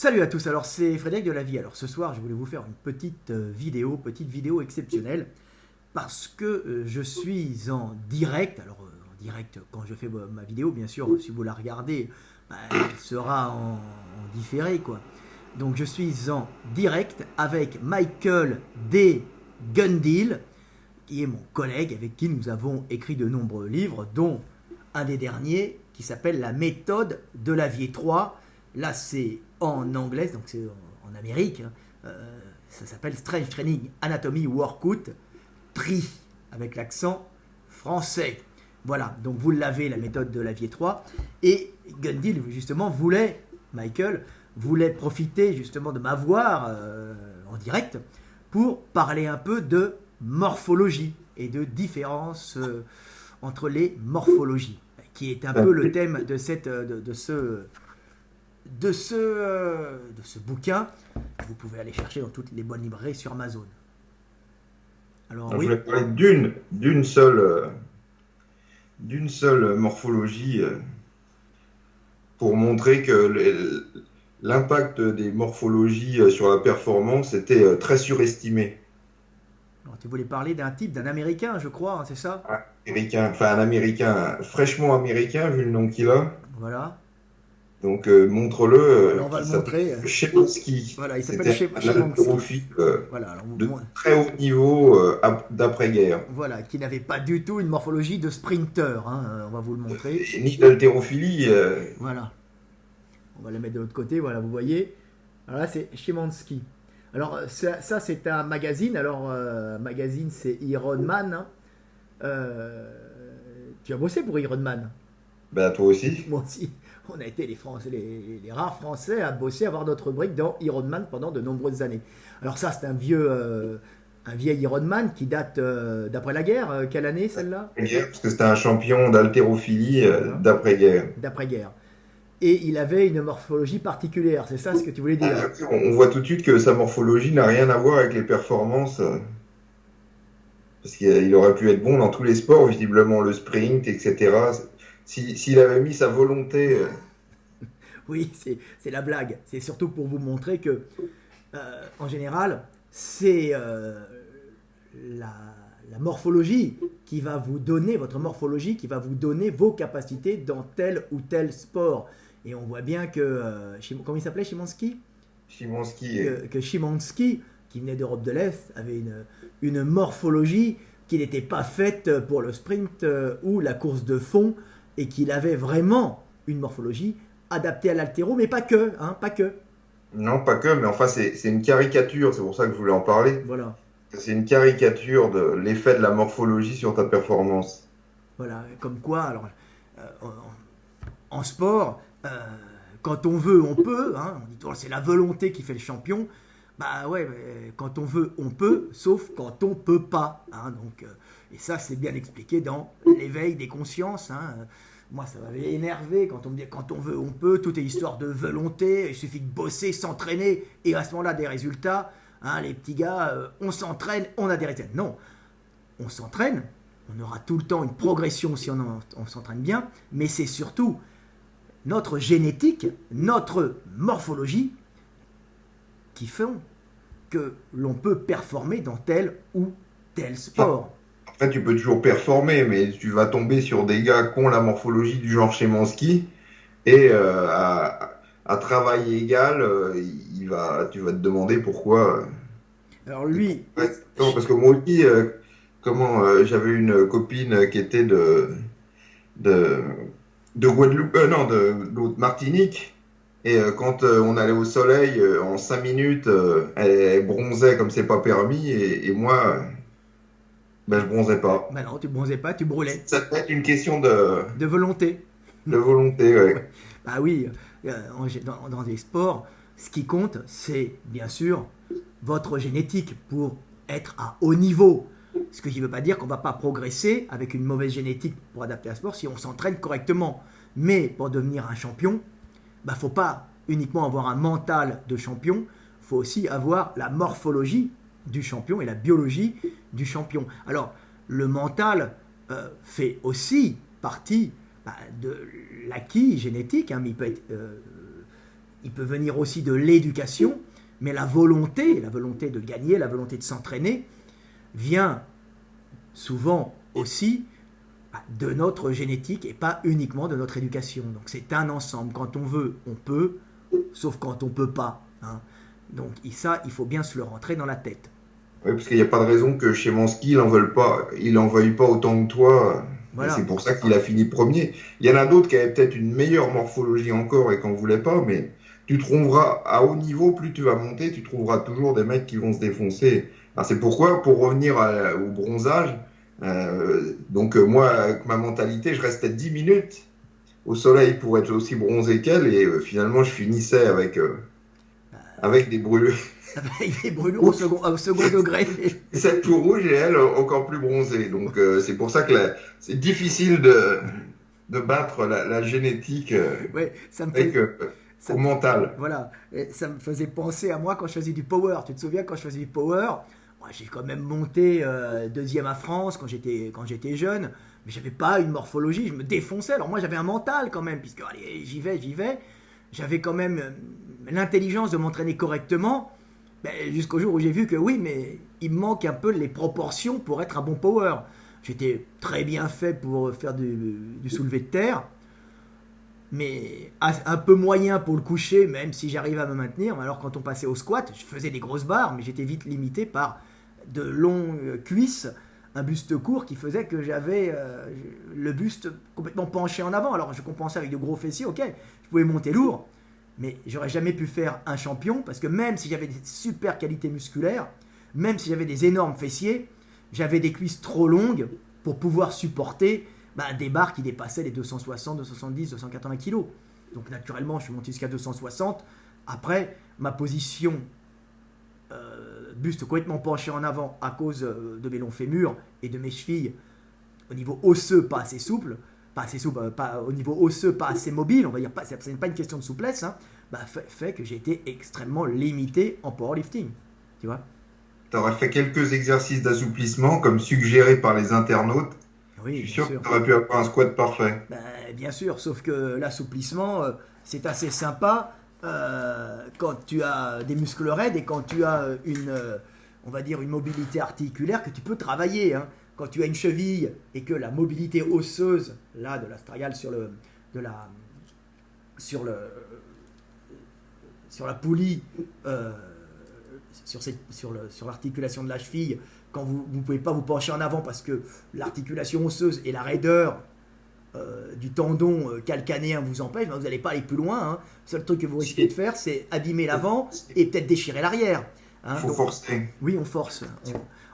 Salut à tous, alors c'est Frédéric de la Vie. Alors ce soir, je voulais vous faire une petite vidéo exceptionnelle parce que je suis en direct. Alors en direct quand je fais ma vidéo, bien sûr, si vous la regardez, elle sera en différé quoi. Donc je suis en direct avec Michael D. Gundil, qui est mon collègue avec qui nous avons écrit de nombreux livres, dont un des derniers qui s'appelle La méthode de Lavier 3. Là, c'est en anglais, donc c'est en Amérique. Ça s'appelle Strange Training Anatomy Workout Tri, avec l'accent français. Voilà, donc vous l'avez, la méthode de Lavier 3. Et Gundil, justement, Michael voulait profiter justement de m'avoir en direct pour parler un peu de morphologie et de différence entre les morphologies, qui est un peu le thème de ce bouquin que vous pouvez aller chercher dans toutes les bonnes librairies sur Amazon. Alors, oui. Je voulais parler d'une seule morphologie pour montrer que l'impact des morphologies sur la performance était très surestimé. Alors, tu voulais parler d'un Américain, je crois, hein, c'est ça? Un Américain, fraîchement américain, vu le nom qu'il a. Voilà. Donc, montre-le. On va le montrer. Chemansky. Voilà, il s'appelle Chemansky. Voilà, de très haut niveau d'après-guerre. Voilà, qui n'avait pas du tout une morphologie de sprinter. Hein, on va vous le montrer. Ni d'haltérophilie. Voilà. On va le mettre de l'autre côté. Voilà, vous voyez. Alors là, c'est Chemansky. Alors, ça c'est un magazine. Alors, magazine, c'est Ironman. Tu as bossé pour Ironman? Ben, toi aussi. Moi aussi. On a été les rares Français à bosser, à avoir notre rubrique dans Ironman pendant de nombreuses années. Alors ça, c'est un vieil Ironman qui date d'après la guerre. Quelle année celle-là? Parce que c'était un champion d'haltérophilie d'après-guerre. D'après-guerre. Et il avait une morphologie particulière, c'est ça ce que tu voulais dire? On voit tout de suite que sa morphologie n'a rien à voir avec les performances. Parce qu'il aurait pu être bon dans tous les sports, visiblement le sprint, etc. S'il avait mis sa volonté. Oui, c'est la blague. C'est surtout pour vous montrer que, en général, c'est la morphologie qui va vous donner, votre morphologie qui va vous donner vos capacités dans tel ou tel sport. Et on voit bien que, comment il s'appelait, Chemansky? Que Chemansky, qui venait d'Europe de l'Est, avait une morphologie qui n'était pas faite pour le sprint ou la course de fond, et qu'il avait vraiment une morphologie adaptée à l'haltéro, mais pas que, hein, pas que. Non, pas que, mais enfin c'est une caricature, c'est pour ça que je voulais en parler. Voilà. C'est une caricature de l'effet de la morphologie sur ta performance. Voilà, comme quoi, alors, en sport, quand on veut, on peut, hein, on dit toujours c'est la volonté qui fait le champion. Bah ouais, quand on veut, on peut, sauf quand on peut pas. Hein, donc, et ça, c'est bien expliqué dans l'éveil des consciences. Hein. Moi, ça m'avait énervé quand on me dit quand on veut, on peut. Tout est histoire de volonté. Il suffit de bosser, s'entraîner et à ce moment-là, des résultats. Hein, les petits gars, on s'entraîne, on a des résultats. Non, on s'entraîne. On aura tout le temps une progression si on s'entraîne bien. Mais c'est surtout notre génétique, notre morphologie qui font que l'on peut performer dans tel ou tel sport. En fait, tu peux toujours performer, mais tu vas tomber sur des gars qui ont la morphologie du genre Chemansky et à travail égal, tu vas te demander pourquoi. Alors lui... Parce que moi aussi, j'avais une copine qui était de Guadeloupe, non, de Martinique. Et quand on allait au soleil, en 5 minutes, elle bronzait comme c'est pas permis. Et moi, je bronzais pas. Ben non, tu bronzais pas, tu brûlais. Ça peut être une question de volonté. De volonté, ouais. Bah oui, dans des sports, ce qui compte, c'est bien sûr votre génétique pour être à haut niveau. Ce qui ne veut pas dire qu'on ne va pas progresser avec une mauvaise génétique pour adapter un sport si on s'entraîne correctement. Mais pour devenir un champion, il ne faut pas uniquement avoir un mental de champion, il faut aussi avoir la morphologie du champion et la biologie du champion. Alors, le mental fait aussi partie de l'acquis génétique, hein, mais il peut être il peut venir aussi de l'éducation, mais la volonté de gagner, la volonté de s'entraîner, vient souvent aussi de notre génétique et pas uniquement de notre éducation. Donc c'est un ensemble. Quand on veut, on peut, sauf quand on peut pas. Hein. Donc ça, il faut bien se le rentrer dans la tête. Oui, parce qu'il n'y a pas de raison que Szymanski, il en veuille pas autant que toi. Voilà. Et c'est pour ça qu'il a fini premier. Il y en a d'autres qui avaient peut-être une meilleure morphologie encore et qui n'en voulaient pas, mais tu trouveras à haut niveau, plus tu vas monter, tu trouveras toujours des mecs qui vont se défoncer. Alors c'est pourquoi, pour revenir au bronzage, moi, avec ma mentalité, je restais 10 minutes au soleil pour être aussi bronzé qu'elle, et finalement, je finissais avec des brûlures. Avec des brûlures au second degré. Celle tout rouge et elle encore plus bronzée. Donc c'est pour ça que c'est difficile de battre la génétique Ouais, ça me fait, au mental. voilà, et ça me faisait penser à moi quand je faisais du power. Tu te souviens quand je faisais du power? Moi, j'ai quand même monté deuxième à France quand j'étais jeune, mais j'avais pas une morphologie, je me défonçais. Alors moi j'avais un mental quand même, puisque allez, j'y vais. J'avais quand même l'intelligence de m'entraîner correctement, jusqu'au jour où j'ai vu que oui, mais il me manque un peu les proportions pour être un bon power. J'étais très bien fait pour faire du soulevé de terre, mais un peu moyen pour le coucher, même si j'arrivais à me maintenir. Alors quand on passait au squat, je faisais des grosses barres, mais j'étais vite limité par de longues cuisses, un buste court qui faisait que j'avais le buste complètement penché en avant. Alors je compensais avec de gros fessiers, ok, je pouvais monter lourd, mais j'aurais jamais pu faire un champion, parce que même si j'avais des super qualités musculaires, même si j'avais des énormes fessiers, j'avais des cuisses trop longues pour pouvoir supporter des barres qui dépassaient les 260, 270, 280 kilos. Donc naturellement, je suis monté jusqu'à 260. Après, ma position buste complètement penché en avant à cause de mes longs fémurs et de mes chevilles au niveau osseux pas assez souple, pas au niveau osseux pas assez mobile, on va dire, ce n'est pas une question de souplesse, hein, fait que j'ai été extrêmement limité en powerlifting, tu vois. Tu aurais fait quelques exercices d'assouplissement comme suggéré par les internautes. Oui, je suis sûr sûr. que tu aurais pu avoir un squat parfait. Bien sûr, sauf que l'assouplissement, c'est assez sympa quand tu as des muscles raides et quand tu as on va dire une mobilité articulaire que tu peux travailler. Hein. Quand tu as une cheville et que la mobilité osseuse, là, de l'astrial sur la poulie, sur l'articulation de la cheville, quand vous ne pouvez pas vous pencher en avant parce que l'articulation osseuse et la raideur du tendon calcanéen vous empêche, vous n'allez pas aller plus loin. Hein. Le seul truc que vous risquez de faire, c'est abîmer l'avant et peut-être déchirer l'arrière. Hein. Il faut forcer. Oui, on force.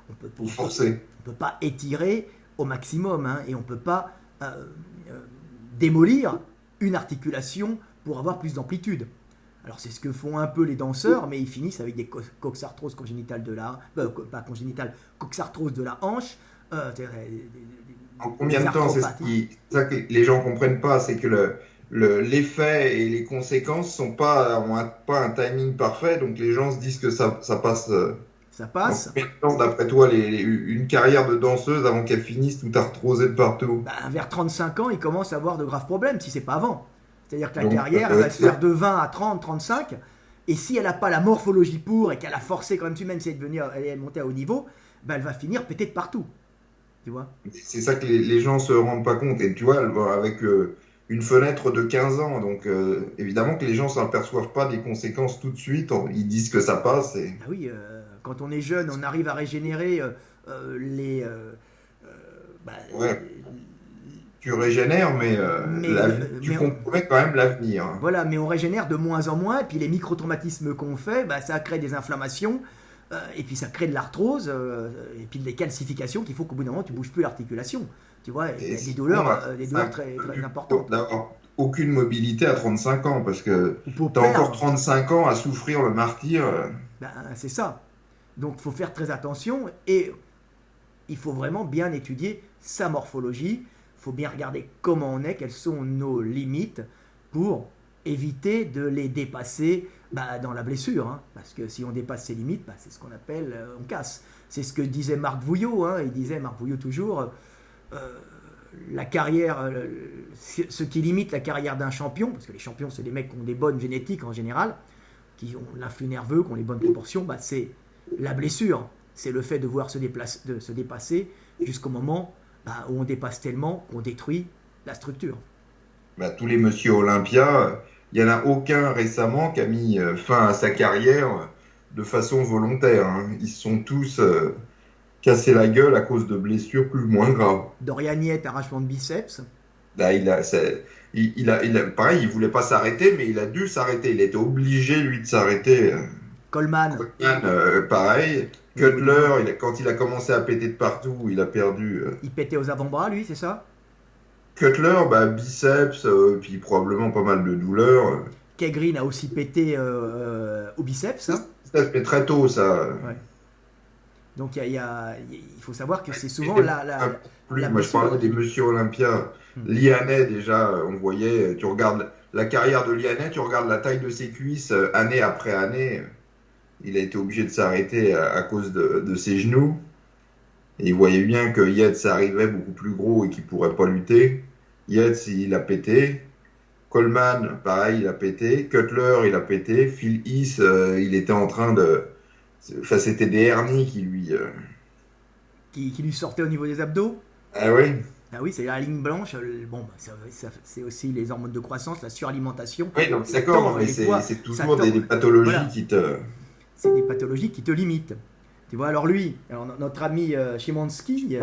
On peut pas étirer au maximum, hein, et on ne peut pas démolir une articulation pour avoir plus d'amplitude. Alors c'est ce que font un peu les danseurs, mais ils finissent avec des coxarthroses congénitales de la... pas congénitales, coxarthroses de la hanche. En combien de temps, c'est ça que les gens ne comprennent pas, c'est que l'effet et les conséquences n'ont pas un timing parfait, donc les gens se disent que ça passe. Ça passe. En combien de temps, d'après toi, une carrière de danseuse avant qu'elle finisse tout arthrosée de partout? Vers 35 ans, ils commencent à avoir de graves problèmes, si c'est pas avant. C'est-à-dire que la carrière, elle va se faire de 20 à 30, 35, et si elle n'a pas la morphologie pour, et qu'elle a forcé quand même, même si elle est montée à haut niveau, elle va finir pétée de partout. Tu vois? C'est ça que les gens se rendent pas compte. Et tu vois, avec une fenêtre de 15 ans, donc évidemment que les gens ne s'aperçoivent pas des conséquences tout de suite. Ils disent que ça passe. Oui, quand on est jeune, on arrive à régénérer ouais. Tu régénères, mais tu compromets quand même l'avenir. Hein. Voilà, mais on régénère de moins en moins, et puis les microtraumatismes qu'on fait, ça crée des inflammations, et puis ça crée de l'arthrose, et puis des calcifications qu'il faut qu'au bout d'un moment tu ne bouges plus l'articulation. Tu vois, et des douleurs très, très importantes. D'avoir aucune mobilité à 35 ans, parce que tu as encore 35 ans à souffrir le martyre. C'est ça. Donc il faut faire très attention, et il faut vraiment bien étudier sa morphologie. Il faut bien regarder comment on est, quelles sont nos limites pour éviter de les dépasser dans la blessure. Hein. Parce que si on dépasse ses limites, c'est ce qu'on appelle on casse. C'est ce que disait Marc Vouillot. Hein. Il disait, Marc Vouillot toujours, la carrière, ce qui limite la carrière d'un champion, parce que les champions, c'est des mecs qui ont des bonnes génétiques en général, qui ont l'influx nerveux, qui ont les bonnes proportions, c'est la blessure. C'est le fait de voir se dépasser jusqu'au moment où on dépasse tellement qu'on détruit la structure. Tous les monsieur Olympia, il n'y en a aucun récemment qui a mis fin à sa carrière de façon volontaire. Hein. Ils se sont tous cassés la gueule à cause de blessures plus ou moins graves. Dorian Yates, arrachement de biceps. Là, pareil, il voulait pas s'arrêter, mais il a dû s'arrêter. Il était obligé, lui, de s'arrêter. Coleman, pareil. Cutler, quand il a commencé à péter de partout, il a perdu. Il pétait aux avant-bras, lui, c'est ça? Cutler, biceps, puis probablement pas mal de douleurs. Kay Green a aussi pété au biceps. Hein. Ça se fait très tôt, ça. Ouais. Donc il faut savoir que c'est souvent la moi, je parlais des monsieur Olympia. Lianet, déjà, on voyait, tu regardes la carrière de Lianet, tu regardes la taille de ses cuisses année après année. Il a été obligé de s'arrêter à cause de ses genoux. Et il voyait bien que Yates arrivait beaucoup plus gros et qu'il ne pourrait pas lutter. Yates, il a pété. Coleman, pareil, il a pété. Cutler, il a pété. Phil Heath, il était en train de... Enfin, c'était des hernies qui lui... Qui lui sortaient au niveau des abdos. Ah oui. Ah oui, c'est la ligne blanche. C'est aussi les hormones de croissance, la suralimentation. Oui, donc d'accord, mais c'est toujours des pathologies qui te... C'est des pathologies qui te limitent. Tu vois, alors notre ami Szymanski,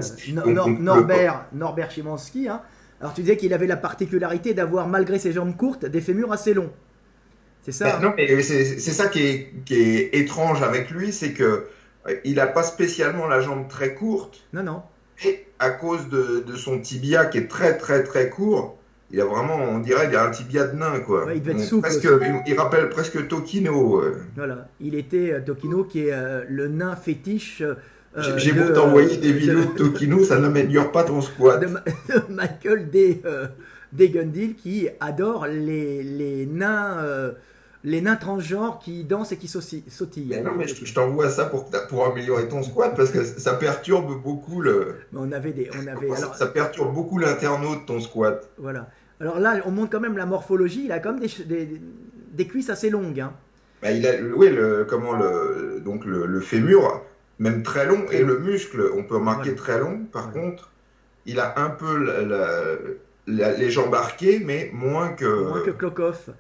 Norbert Szymanski, hein, alors tu disais qu'il avait la particularité d'avoir, malgré ses jambes courtes, des fémurs assez longs. C'est ça? Non, mais c'est ça qui est étrange avec lui, c'est que il n'a pas spécialement la jambe très courte. Non. Et à cause de son tibia qui est très très très court, il a vraiment, on dirait, il a un tibia de nain, quoi. Ouais, il devait être souple. Il rappelle presque Tokino. Voilà, il était Tokino, qui est le nain fétiche. J'ai beau t'envoyer des vidéos de Tokino, ça n'améliore pas ton squat. De Michael Gundil, qui adore les nains transgenres qui dansent et qui sautillent. Mais non, mais je t'envoie ça pour améliorer ton squat, parce que ça perturbe beaucoup ça perturbe beaucoup l'internaute, ton squat. Voilà. Alors là, on montre quand même la morphologie. Il a quand même des cuisses assez longues. Hein. Il a, oui, le fémur, même très long, et le muscle, on peut remarquer très long. Par contre, il a un peu les jambes arquées, mais moins que Klokov.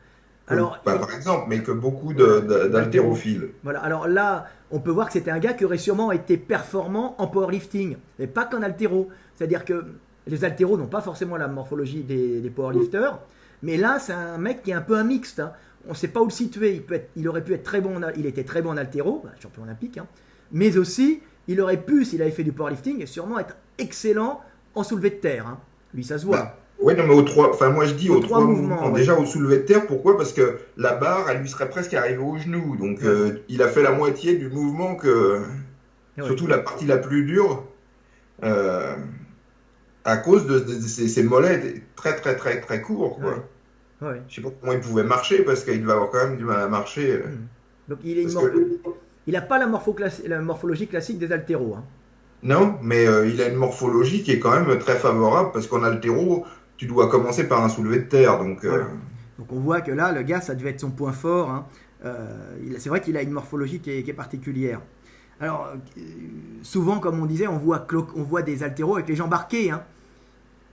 Alors, par exemple, mais que beaucoup d'haltérophiles. Voilà, alors là, on peut voir que c'était un gars qui aurait sûrement été performant en powerlifting, mais pas qu'en haltéro. C'est-à-dire que les haltéros n'ont pas forcément la morphologie des powerlifters, mais là, c'est un mec qui est un peu un mixte. Hein. On ne sait pas où le situer. Il aurait pu être très bon, il était très bon en haltéro, champion olympique, hein, mais aussi, il aurait pu, s'il avait fait du powerlifting, sûrement être excellent en soulevé de terre. Hein. Lui, ça se voit. Oui, non, mais moi je dis aux trois mouvements. Ouais. Déjà au soulevé de terre, pourquoi? Parce que la barre, elle lui serait presque arrivée au genou. Donc il a fait la moitié du mouvement surtout la partie la plus dure, à cause de ses mollets très très très très courts. Quoi. Ouais. Je sais pas comment il pouvait marcher, parce qu'il va avoir quand même du mal à marcher. Donc il n'a pas la morphologie classique des haltéros. Hein. Non, mais il a une morphologie qui est quand même très favorable, parce qu'en haltéro, tu dois commencer par un soulevé de terre. Donc on voit que là, le gars, ça devait être son point fort. Hein. C'est vrai qu'il a une morphologie qui est particulière. Alors, souvent, comme on disait, on voit des haltéros avec les jambes arquées. Hein.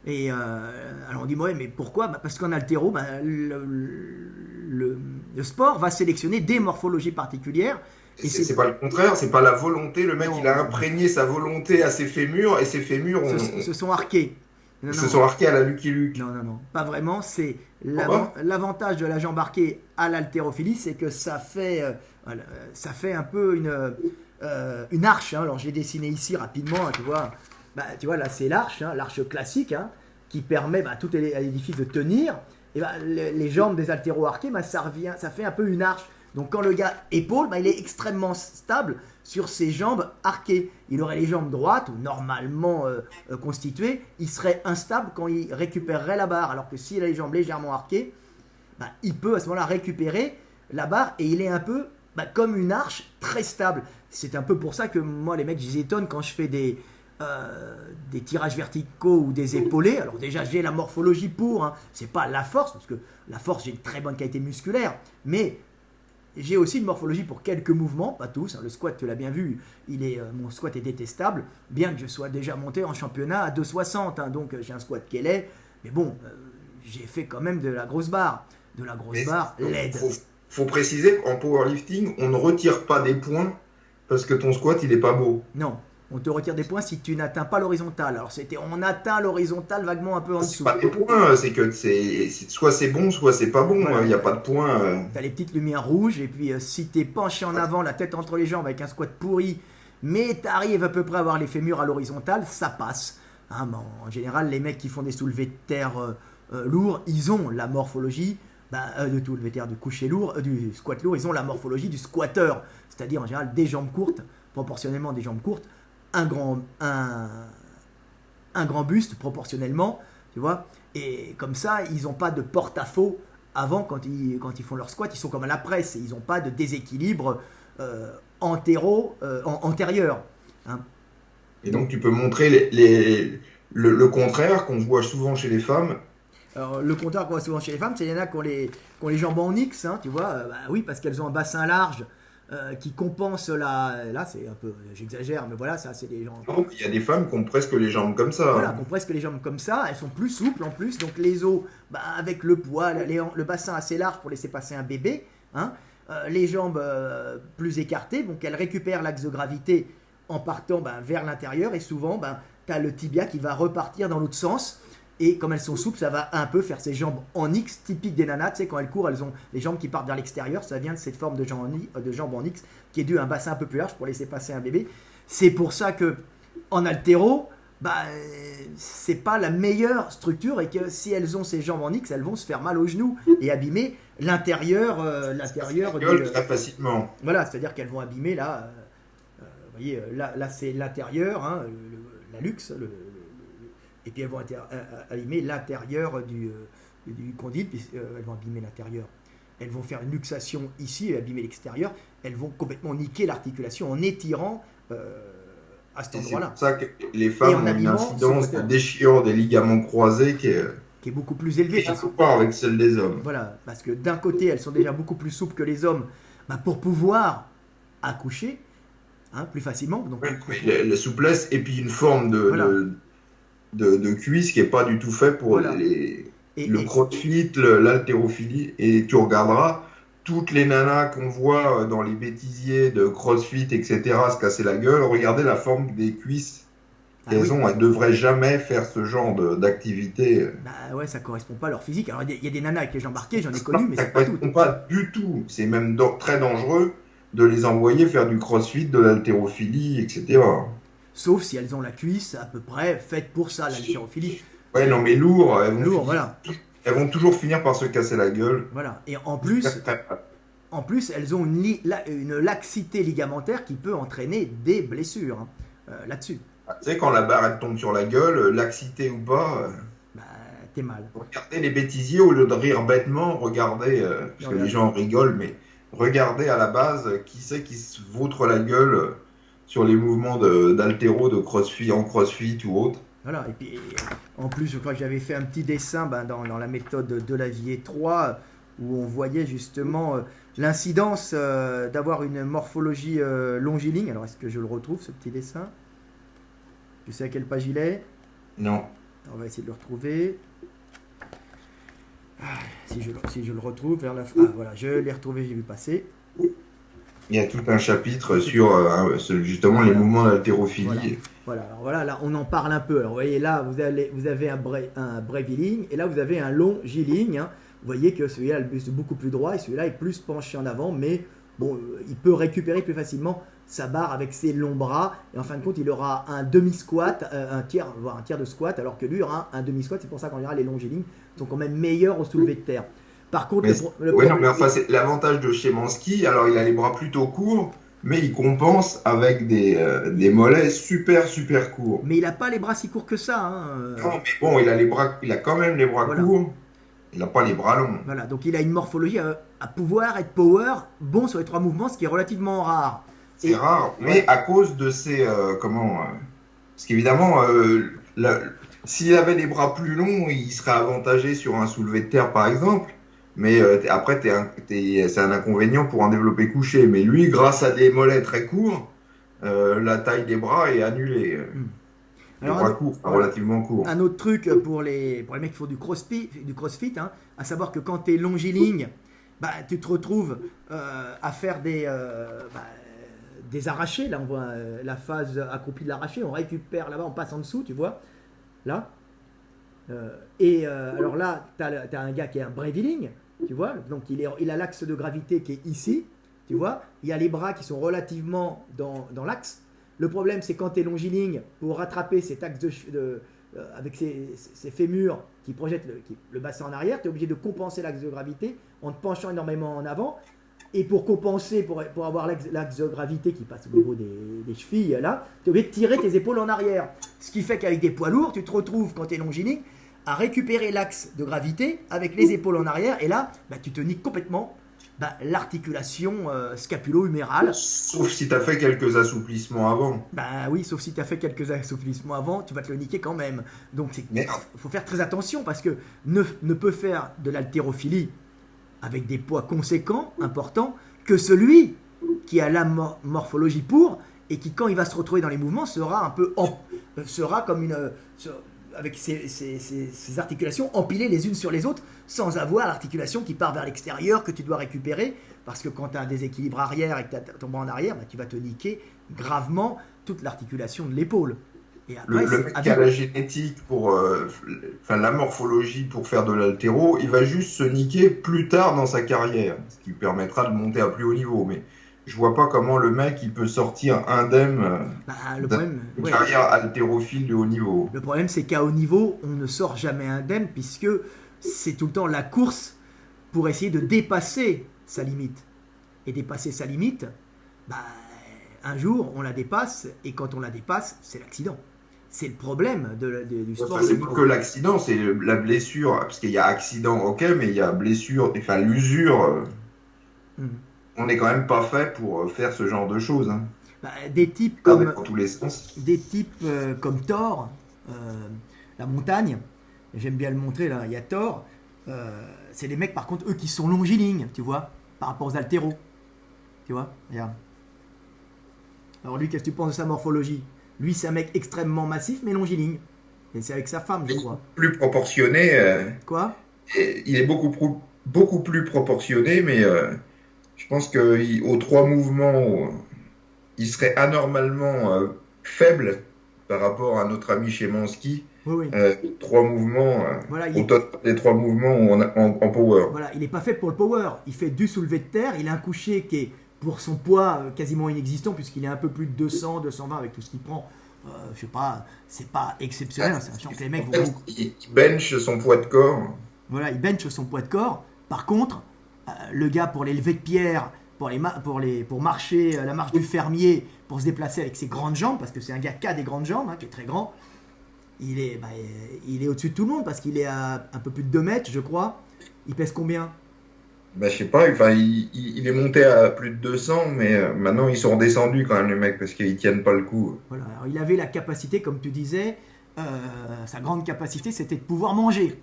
Et alors on dit, ouais, mais pourquoi? Parce qu'en haltéro, le sport va sélectionner des morphologies particulières. Et c'est pas le contraire, c'est pas la volonté. Le mec, il a imprégné sa volonté à ses fémurs, et ses fémurs se sont arqués. Se sont arqués à la Lucky Luke. Non, pas vraiment. C'est l'avantage de la jambe arquée à l'haltérophilie, c'est que ça fait un peu une arche. Hein. Alors j'ai dessiné ici rapidement, hein, tu vois là c'est l'arche, hein, l'arche classique, hein, qui permet à tout l'édifice de tenir. Et les jambes des haltéros arqués, ça fait un peu une arche. Donc quand le gars épaule, il est extrêmement stable sur ses jambes arquées. Il aurait les jambes droites ou normalement constituées, il serait instable quand il récupérerait la barre. Alors que s'il a les jambes légèrement arquées, il peut à ce moment-là récupérer la barre et il est un peu comme une arche très stable. C'est un peu pour ça que moi les mecs, je les étonne quand je fais des des tirages verticaux ou des épaulés. Alors déjà, j'ai la morphologie pour, hein. C'est pas la force, parce que la force, j'ai une très bonne qualité musculaire, mais j'ai aussi une morphologie pour quelques mouvements, pas tous, hein. Le squat, tu l'as bien vu, mon squat est détestable, bien que je sois déjà monté en championnat à 2,60, hein. Donc j'ai un squat qui est laid, mais bon, j'ai fait quand même de la grosse barre laide. Faut préciser qu'en powerlifting, on ne retire pas des points parce que ton squat, il est pas beau. Non, on te retire des points si tu n'atteins pas l'horizontale. Alors on atteint l'horizontale vaguement un peu en dessous. C'est pas des points, c'est que soit c'est bon, soit c'est pas bon. Il Voilà. n'y a pas de points. T'as les petites lumières rouges, et puis si t'es penché en avant, la tête entre les jambes avec un squat pourri, mais t'arrives à peu près à avoir les fémurs à l'horizontale, ça passe. Hein, bon, en général, les mecs qui font des soulevés de terre lourds, ils ont la morphologie de soulevés de terre, du coucher lourd, du squat lourd, ils ont la morphologie du squatteur, c'est-à-dire en général des jambes courtes, proportionnellement des jambes courtes, un grand buste proportionnellement, tu vois, et comme ça, ils n'ont pas de porte-à-faux avant quand ils font leur squat, ils sont comme à la presse, ils n'ont pas de déséquilibre antérieur. Hein. Et donc tu peux montrer le contraire qu'on voit souvent chez les femmes. Alors, le contraire qu'on voit souvent chez les femmes, c'est qu'il y en a qui ont les jambes en X, hein, tu vois, oui, parce qu'elles ont un bassin large qui compense là c'est un peu, j'exagère, mais voilà, ça c'est des gens. Non, il y a des femmes qui ont presque les jambes comme ça. Voilà, qui ont presque les jambes comme ça, elles sont plus souples en plus, donc les os, avec le poids, le bassin assez large pour laisser passer un bébé, hein, les jambes plus écartées, donc elles récupèrent l'axe de gravité en partant vers l'intérieur, et souvent, tu as le tibia qui va repartir dans l'autre sens. Et comme elles sont souples, ça va un peu faire ces jambes en X, typiques des nanas. Tu sais, quand elles courent, elles ont les jambes qui partent vers l'extérieur. Ça vient de cette forme de jambes en X, qui est due à un bassin un peu plus large pour laisser passer un bébé. C'est pour ça que en haltéro, c'est pas la meilleure structure, et que si elles ont ces jambes en X, elles vont se faire mal aux genoux et abîmer l'intérieur très facilement. Voilà, c'est-à-dire qu'elles vont abîmer là. Vous voyez, là c'est l'intérieur, hein, la luxe, et puis elles vont abîmer l'intérieur du condyle, puis elles vont abîmer l'intérieur. Elles vont faire une luxation ici et abîmer l'extérieur. Elles vont complètement niquer l'articulation en étirant à cet endroit-là. C'est pour ça que les femmes ont une incidence de déchirure des ligaments croisés qui est beaucoup plus élevée. Rien à voir avec celle des hommes. Voilà, parce que d'un côté, elles sont déjà beaucoup plus souples que les hommes pour pouvoir accoucher plus facilement. Donc, la souplesse et puis une forme de cuisse qui n'est pas du tout fait pour le crossfit, l'haltérophilie. Et tu regarderas toutes les nanas qu'on voit dans les bêtisiers de crossfit, etc., se casser la gueule. Regardez la forme des cuisses qu'elles ont. Elles ne devraient jamais faire ce genre d'activité. Ouais, ça ne correspond pas à leur physique. Alors, il y a des nanas avec les jambes arquées, j'en ai connu, mais ça c'est pas tout. Ça ne correspond pas du tout. C'est même très dangereux de les envoyer faire du crossfit, de l'haltérophilie, etc. Sauf si elles ont la cuisse à peu près faite pour ça, l'haltérophilie. Ouais, non, mais lourd, elles vont toujours finir par se casser la gueule. Voilà. Et en plus, elles ont une laxité ligamentaire qui peut entraîner des blessures là-dessus. Tu sais, quand la barre elle tombe sur la gueule, laxité ou pas, t'es mal. Regardez les bêtisiers, au lieu de rire bêtement, regardez, parce que les gens rigolent, mais regardez à la base qui c'est qui se vautre la gueule sur les mouvements d'haltéro, de crossfit, en crossfit ou autre. Voilà, et puis en plus, je crois que j'avais fait un petit dessin dans la méthode de Lavier 3 où on voyait justement l'incidence d'avoir une morphologie longiligne. Alors, est-ce que je le retrouve, ce petit dessin? Tu sais à quelle page il est? Non. On va essayer de le retrouver. Si je le retrouve vers la fin. Voilà, je l'ai retrouvé, j'ai vu passer. Il y a tout un chapitre sur justement les mouvements d'haltérophilie. Voilà, alors voilà, là on en parle un peu. Alors vous voyez là, vous avez un breviline et là vous avez un longiligne. Vous voyez que celui-là a le buste beaucoup plus droit et celui-là est plus penché en avant, mais bon, il peut récupérer plus facilement sa barre avec ses longs bras. Et en fin de compte, il aura un demi-squat, voire un tiers de squat, alors que lui aura un demi-squat. C'est pour ça qu'en général, les longilignes sont quand même meilleurs au soulevé de terre. Par contre, c'est l'avantage de Szymanski. Alors, il a les bras plutôt courts, mais il compense avec des mollets super courts. Mais il n'a pas les bras si courts que ça. Non, mais bon, il a quand même les bras courts. Il n'a pas les bras longs. Voilà, donc il a une morphologie à pouvoir être power, bon sur les trois mouvements, ce qui est relativement rare. C'est rare, mais à cause de Parce qu'évidemment, s'il avait les bras plus longs, il serait avantagé sur un soulevé de terre, par exemple. Mais après, c'est un inconvénient pour un développé couché. Mais lui, grâce à des mollets très courts, la taille des bras est annulée. Les Alors, bras courts, relativement courts. un autre truc pour les mecs qui font du crossfit, hein, à savoir que quand tu es longiligne, bah, tu te retrouves à faire des arrachés. Là, on voit la phase accroupie de l'arraché. On récupère là-bas, on passe en dessous, tu vois. Là. Alors là, tu as un gars qui est un breviling, tu vois. Donc, il a l'axe de gravité qui est ici, tu vois. Il y a les bras qui sont relativement dans l'axe. Le problème, c'est quand tu es longiligne, pour rattraper cet axe avec ces fémurs qui projettent le bassin en arrière, tu es obligé de compenser l'axe de gravité en te penchant énormément en avant. Et pour compenser, pour avoir l'axe de gravité qui passe au niveau des chevilles, là, tu es obligé de tirer tes épaules en arrière. Ce qui fait qu'avec des poids lourds, tu te retrouves, quand tu es longiligne, à récupérer l'axe de gravité avec les épaules en arrière. Et là, bah, tu te niques complètement l'articulation scapulo-humérale. Sauf si tu as fait quelques assouplissements avant. Bah oui, sauf si tu as fait quelques assouplissements avant, tu vas te le niquer quand même. Donc il faut faire très attention parce que ne peut faire de l'haltérophilie avec des poids conséquents, importants, que celui qui a la morphologie pour et qui, quand il va se retrouver dans les mouvements, sera comme avec ses articulations empilées les unes sur les autres, sans avoir l'articulation qui part vers l'extérieur que tu dois récupérer, parce que quand tu as un déséquilibre arrière et que tu as ton bras en arrière, bah, tu vas te niquer gravement toute l'articulation de l'épaule. Et après, le mec qui a la génétique la morphologie pour faire de l'haltéro, il va juste se niquer plus tard dans sa carrière, ce qui permettra de monter à plus haut niveau. Mais je vois pas comment le mec il peut sortir indemne d'une carrière haltérophile de haut niveau. Le problème, c'est qu'à haut niveau, on ne sort jamais indemne puisque c'est tout le temps la course pour essayer de dépasser sa limite. Et dépasser sa limite, un jour, on la dépasse et quand on la dépasse, c'est l'accident. C'est le problème du sport. C'est pas que l'accident, c'est la blessure. Parce qu'il y a accident, ok, mais il y a blessure, enfin l'usure. On n'est quand même pas fait pour faire ce genre de choses. Hein. Des types comme dans tous les sens. Des types comme Thor, la montagne. J'aime bien le montrer là. Il y a Thor. C'est des mecs par contre eux qui sont longilignes, tu vois, par rapport aux haltéros. Tu vois, regarde. Alors lui, qu'est-ce que tu penses de sa morphologie? Lui, c'est un mec extrêmement massif, mais longiligne. Et c'est avec sa femme, je crois. Plus proportionné. Quoi? Il est beaucoup plus proportionné, mais je pense qu'aux 3 mouvements, il serait anormalement faible par rapport à notre ami Szymanski. Oui. 3 mouvements, les 3 mouvements en power. Voilà, il n'est pas fait pour le power. Il fait du soulevé de terre, il a un coucher qui est, pour son poids, quasiment inexistant, puisqu'il est un peu plus de 200, 220 avec tout ce qu'il prend. Je sais pas, c'est pas exceptionnel, sachant que les mecs vont... Il bench son poids de corps. Voilà, il bench son poids de corps. Par contre, le gars, pour les levées de pierre, pour marcher la marche du fermier, pour se déplacer avec ses grandes jambes, parce que c'est un gars qui a des grandes jambes, qui est très grand, il est au-dessus de tout le monde, parce qu'il est à un peu plus de 2 mètres, je crois. Il pèse combien? Je sais pas, il est monté à plus de 200, mais maintenant ils sont redescendus quand même les mecs, parce qu'ils tiennent pas le coup. Voilà, alors il avait la capacité, comme tu disais, sa grande capacité, c'était de pouvoir manger.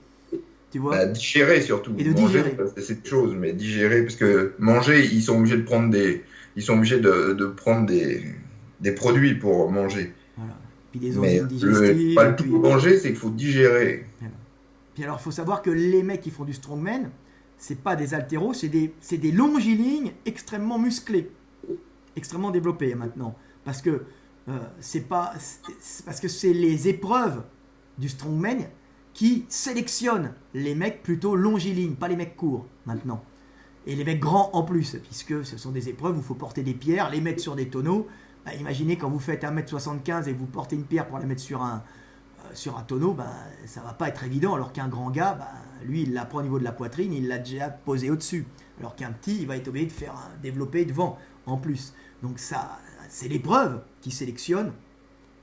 Tu vois, digérer surtout. Et de manger, digérer. C'est une chose, mais digérer, parce que manger, ils sont obligés de prendre des produits pour manger. Voilà. Puis des enzymes digestives. Pas le tout manger, c'est qu'il faut digérer. Voilà. Puis alors, il faut savoir que les mecs qui font du strongman, c'est pas des haltéros, c'est des longilignes extrêmement musclés, extrêmement développés maintenant. Parce que c'est les épreuves du strongman qui sélectionnent les mecs plutôt longilignes, pas les mecs courts maintenant. Et les mecs grands en plus, puisque ce sont des épreuves où il faut porter des pierres, les mettre sur des tonneaux. Imaginez quand vous faites 1m75 et que vous portez une pierre pour la mettre sur un tonneau, ça va pas être évident, alors qu'un grand gars, lui, il la prend au niveau de la poitrine, il l'a déjà posé au-dessus. Alors qu'un petit, il va être obligé de faire développer devant en plus. Donc ça, c'est l'épreuve qui sélectionne